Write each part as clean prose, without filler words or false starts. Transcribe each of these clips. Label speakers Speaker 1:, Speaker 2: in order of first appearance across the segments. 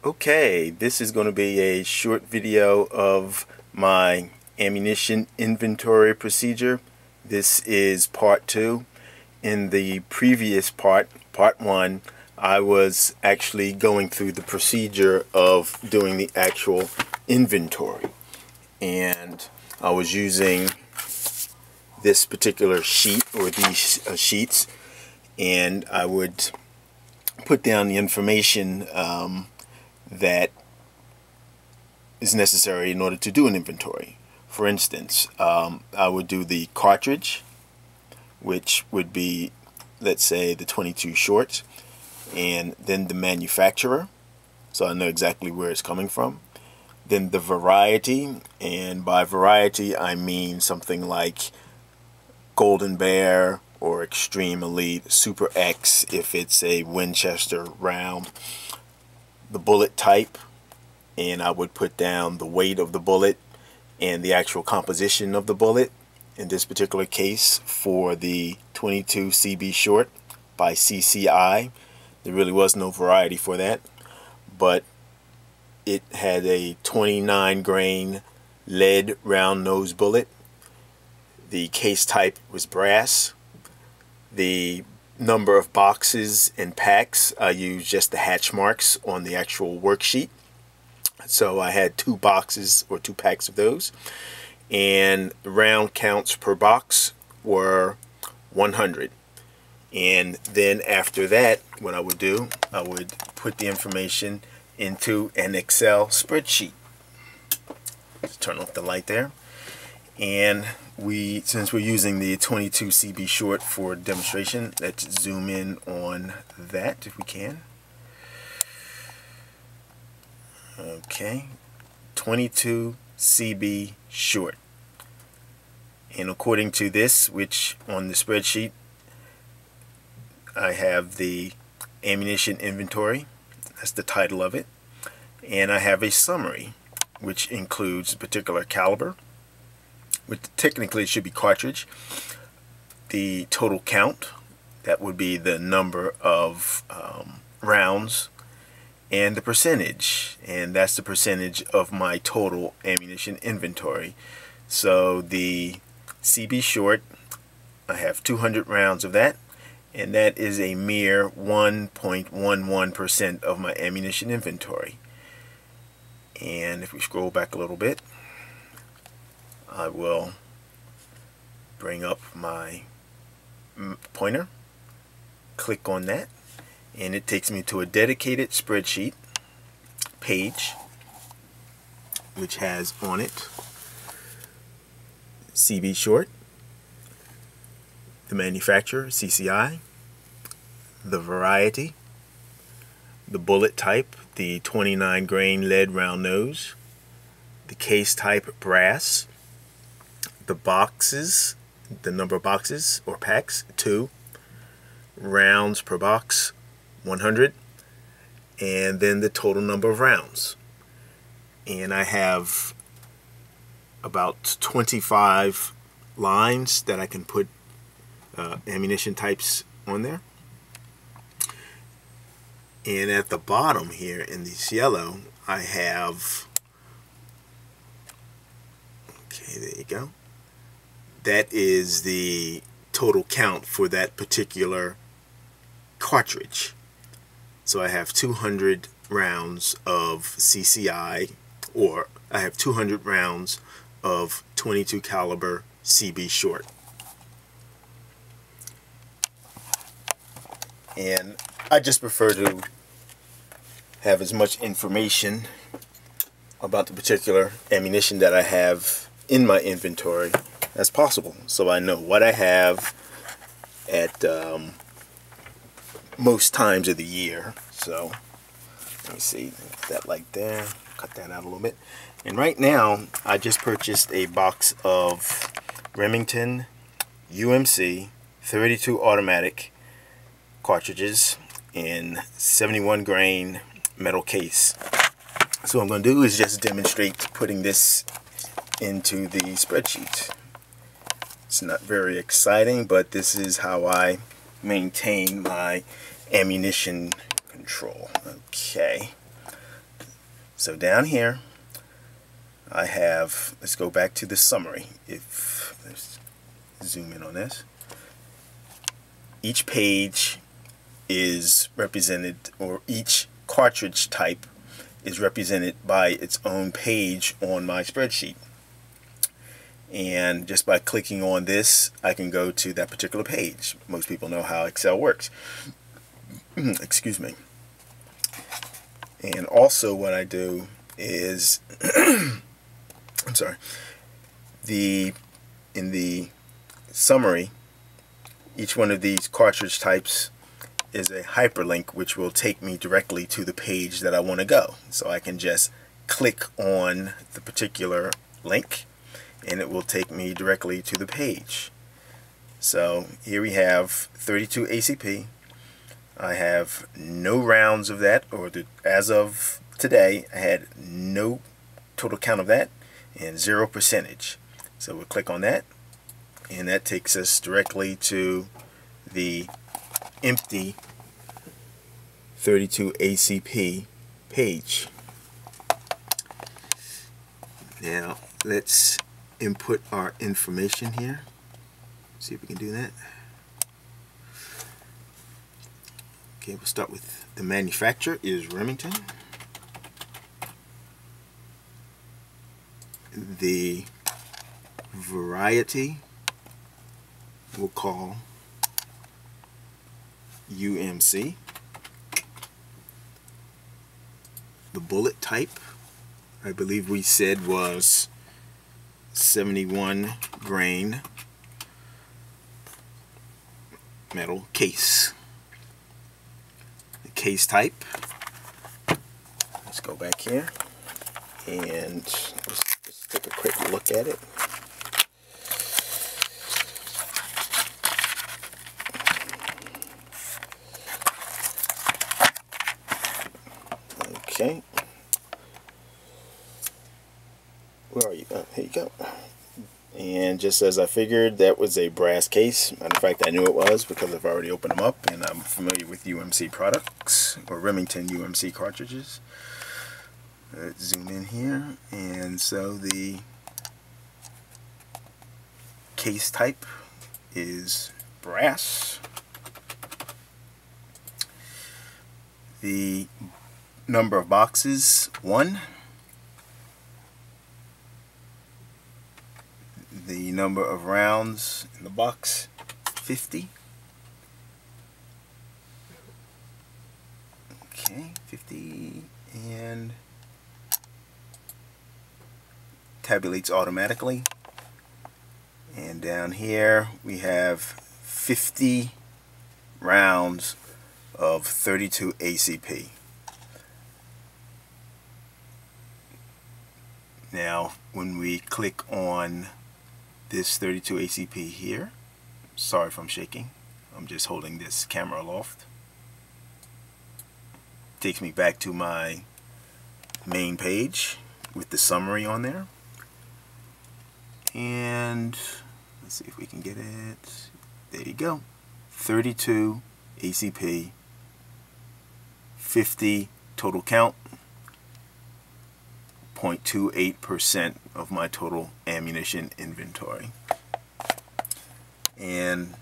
Speaker 1: Okay, this is going to be a short video of my ammunition inventory procedure. This is part 2. In the previous part 1, I was actually going through the procedure of doing the actual inventory. And I was using this particular sheet, or these sheets, and I would put down the information that is necessary in order to do an inventory. For instance, I would do the cartridge, which would be, let's say, the 22 short, and then the manufacturer, so I know exactly where it's coming from. Then the variety, and by variety I mean something like Golden Bear or Extreme Elite, Super X if it's a Winchester round. The bullet type, and I would put down the weight of the bullet and the actual composition of the bullet. In this particular case, for the 22 CB short by CCI, there really was no variety for that, but it had a 29 grain lead round nose bullet. The case type was brass. The number of boxes and packs, I used just the hatch marks on the actual worksheet. So I had 2 boxes or 2 packs of those, and the round counts per box were 100. And then after that, what I would do, I would put the information into an Excel spreadsheet. Let's turn off the light there. And since we're using the 22 CB short for demonstration, let's zoom in on that if we can. Okay, 22 CB short. And according to this, which on the spreadsheet, I have the ammunition inventory. That's the title of it. And I have a summary, which includes a particular caliber, which technically it should be cartridge, the total count, that would be the number of rounds, and the percentage, and that's the percentage of my total ammunition inventory. So the CB short, I have 200 rounds of that, and that is a mere 1.11% of my ammunition inventory. And if we scroll back a little bit, I will bring up my pointer, click on that, and it takes me to a dedicated spreadsheet page which has on it CB short, the manufacturer CCI, the variety, the bullet type, the 29 grain lead round nose, the case type brass, the boxes, the number of boxes or packs 2, rounds per box 100, and then the total number of rounds. And I have about 25 lines that I can put ammunition types on there. And at the bottom here in this yellow, I have, okay, there you go. That is the total count for that particular cartridge. So I have 200 rounds of CCI, or I have 200 rounds of 22 caliber CB short. And I just prefer to have as much information about the particular ammunition that I have in my inventory as possible, so I know what I have at most times of the year. So let me see, that light there, cut that out a little bit. And right now I just purchased a box of Remington UMC 32 automatic cartridges in 71 grain metal case. So what I'm going to do is just demonstrate putting this into the spreadsheet. It's not very exciting, but this is how I maintain my ammunition control. Okay, So down here I have, let's go back to the summary. Let's zoom in on this. Each page is represented, or each cartridge type is represented by its own page on my spreadsheet. And just by clicking on this, I can go to that particular page. Most people know how Excel works. Excuse me. And also what I do is, I'm sorry, in the summary, each one of these cartridge types is a hyperlink which will take me directly to the page that I want to go. So I can just click on the particular link and it will take me directly to the page. So here we have 32 ACP. I have no rounds of that, or as of today I had no total count of that and 0%. So we'll click on that and that takes us directly to the empty 32 ACP page. Now let's input our information here. See if we can do that. Okay, we'll start with the manufacturer is Remington. The variety we'll call UMC. The bullet type, I believe we said, was 71 grain metal case. The case type, let's go back here and let's take a quick look at it. Okay, where are you? Oh, here you go. And just as I figured, that was a brass case. Matter of fact, I knew it was because I've already opened them up and I'm familiar with UMC products, or Remington UMC cartridges. Let's zoom in here. And so the case type is brass. The number of boxes, 1. The number of rounds in the box, 50. Okay, 50, and tabulates automatically. And down here we have 50 rounds of 32 ACP. Now when we click on this 32 ACP here, sorry if I'm shaking, I'm just holding this camera aloft, takes me back to my main page with the summary on there. And let's see if we can get it. There you go, 32 ACP, 50 total count, 0.28% of my total ammunition inventory. And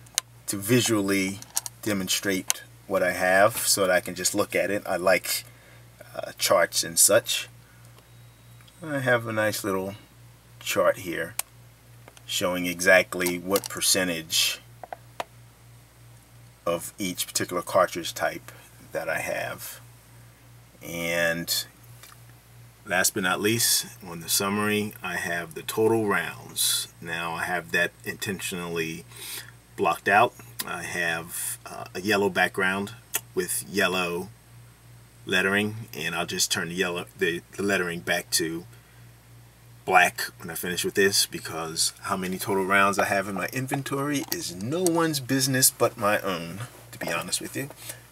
Speaker 1: to visually demonstrate what I have so that I can just look at it, I like charts and such. I have a nice little chart here showing exactly what percentage of each particular cartridge type that I have. And last but not least, on the summary, I have the total rounds. Now I have that intentionally blocked out. I have a yellow background with yellow lettering, and I'll just turn the lettering back to black when I finish with this, because how many total rounds I have in my inventory is no one's business but my own, to be honest with you.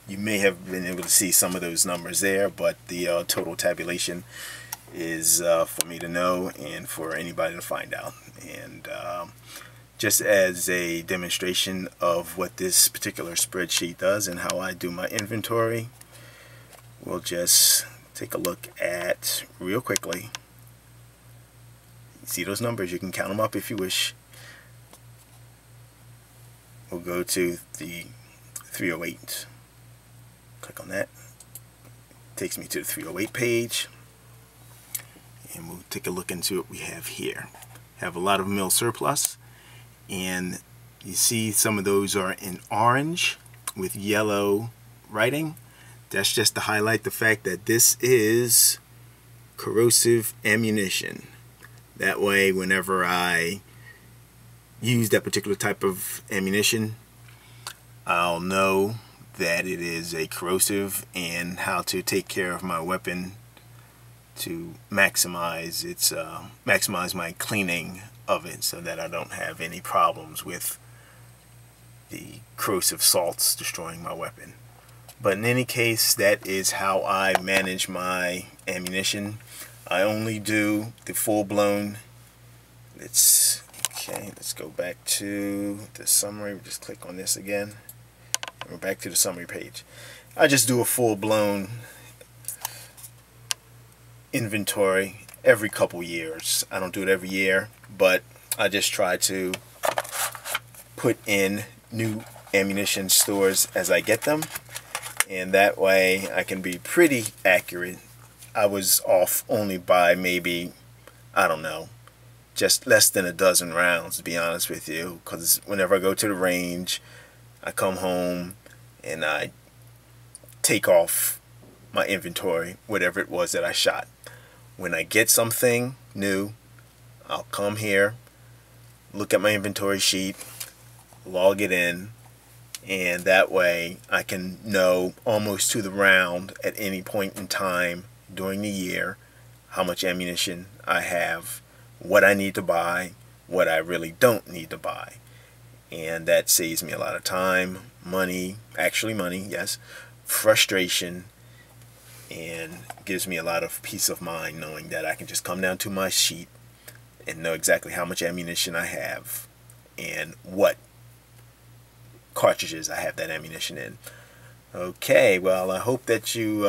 Speaker 1: You may have been able to see some of those numbers there, but the total tabulation is for me to know and for anybody to find out. And just as a demonstration of what this particular spreadsheet does and how I do my inventory, we'll just take a look at real quickly. You see those numbers? You can count them up if you wish. We'll go to the 308. Click on that. Takes me to the 308 page. And we'll take a look into what we have here. Have a lot of mill surplus, and you see some of those are in orange with yellow writing. That's just to highlight the fact that this is corrosive ammunition. That way, whenever I use that particular type of ammunition, I'll know that it is a corrosive and how to take care of my weapon to maximize its maximize my cleaning of it, so that I don't have any problems with the corrosive salts destroying my weapon. But in any case, that is how I manage my ammunition. I only do the full-blown. Let's go back to the summary. We just click on this again. We're back to the summary page. I just do a full-blown inventory every couple years. I don't do it every year, but I just try to put in new ammunition stores as I get them, and that way I can be pretty accurate. I was off only by maybe, I don't know, just less than a dozen rounds, to be honest with you, because whenever I go to the range, I come home and I take off my inventory, whatever it was that I shot. When I get something new, I'll come here, look at my inventory sheet, log it in, and that way I can know almost to the round at any point in time during the year how much ammunition I have, what I need to buy, what I really don't need to buy. And that saves me a lot of time, money, actually money, yes, frustration, and gives me a lot of peace of mind knowing that I can just come down to my sheet and know exactly how much ammunition I have and what cartridges I have that ammunition in. Okay, well, I hope that you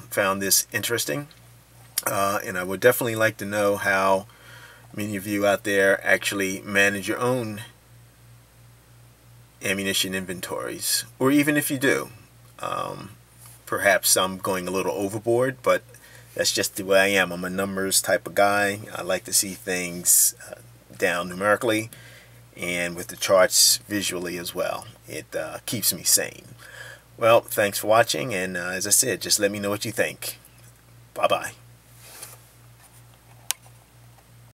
Speaker 1: found this interesting, and I would definitely like to know how many of you out there actually manage your own ammunition inventories, or even if you do. Perhaps I'm going a little overboard, but that's just the way I am. I'm a numbers type of guy. I like to see things down numerically and with the charts visually as well. It keeps me sane. Well, thanks for watching, and as I said, just let me know what you think. Bye-bye.